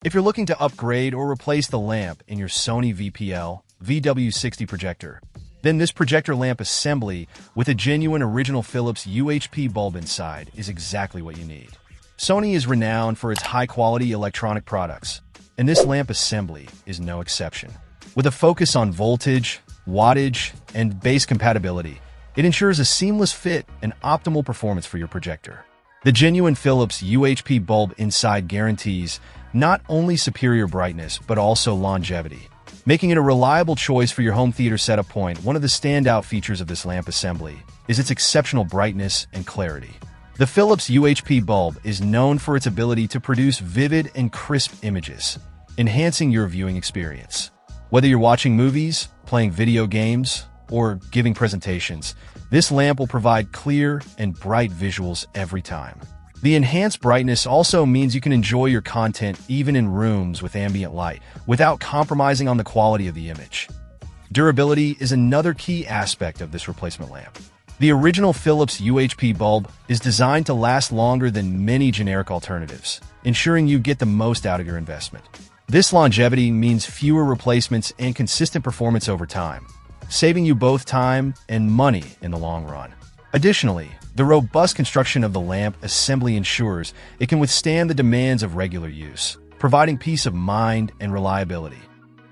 If you're looking to upgrade or replace the lamp in your Sony VPL-VW60 projector, then this projector lamp assembly with a genuine original Philips UHP bulb inside is exactly what you need. Sony is renowned for its high-quality electronic products, and this lamp assembly is no exception. With a focus on voltage, wattage, and base compatibility, it ensures a seamless fit and optimal performance for your projector. The genuine Philips UHP bulb inside guarantees not only superior brightness but also longevity, making it a reliable choice for your home theater setup point. One of the standout features of this lamp assembly is its exceptional brightness and clarity. The Philips UHP bulb is known for its ability to produce vivid and crisp images, enhancing your viewing experience. Whether you're watching movies, playing video games, or giving presentations, this lamp will provide clear and bright visuals every time. The enhanced brightness also means you can enjoy your content even in rooms with ambient light without compromising on the quality of the image. Durability is another key aspect of this replacement lamp. The original Philips UHP bulb is designed to last longer than many generic alternatives, ensuring you get the most out of your investment. This longevity means fewer replacements and consistent performance over time, saving you both time and money in the long run. Additionally, the robust construction of the lamp assembly ensures it can withstand the demands of regular use, providing peace of mind and reliability.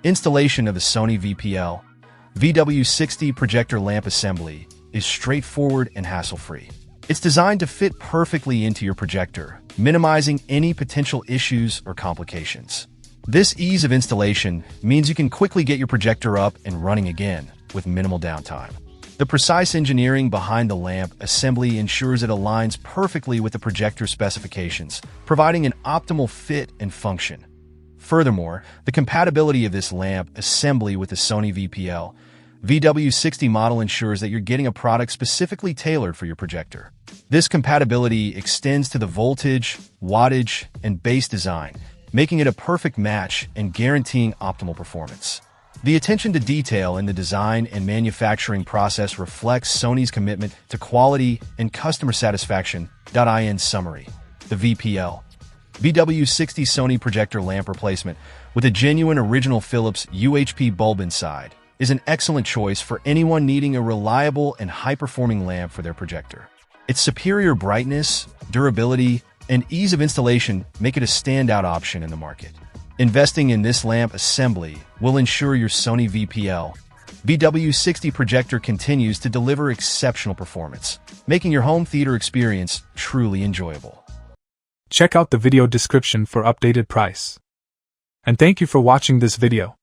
Installation of the Sony VPL-VW60 projector lamp assembly is straightforward and hassle-free. It's designed to fit perfectly into your projector, minimizing any potential issues or complications. This ease of installation means you can quickly get your projector up and running again with minimal downtime. The precise engineering behind the lamp assembly ensures it aligns perfectly with the projector specifications, providing an optimal fit and function. Furthermore, the compatibility of this lamp assembly with the Sony VPL-VW60 model ensures that you're getting a product specifically tailored for your projector. This compatibility extends to the voltage, wattage, and base design, making it a perfect match and guaranteeing optimal performance. The attention to detail in the design and manufacturing process reflects Sony's commitment to quality and customer satisfaction. In summary, the VPL-VW60 Sony Projector lamp replacement with a genuine original Philips UHP bulb inside is an excellent choice for anyone needing a reliable and high-performing lamp for their projector. Its superior brightness, durability, and ease of installation make it a standout option in the market. Investing in this lamp assembly will ensure your Sony VPL-VW60 projector continues to deliver exceptional performance, making your home theater experience truly enjoyable. Check out the video description for updated price. And thank you for watching this video.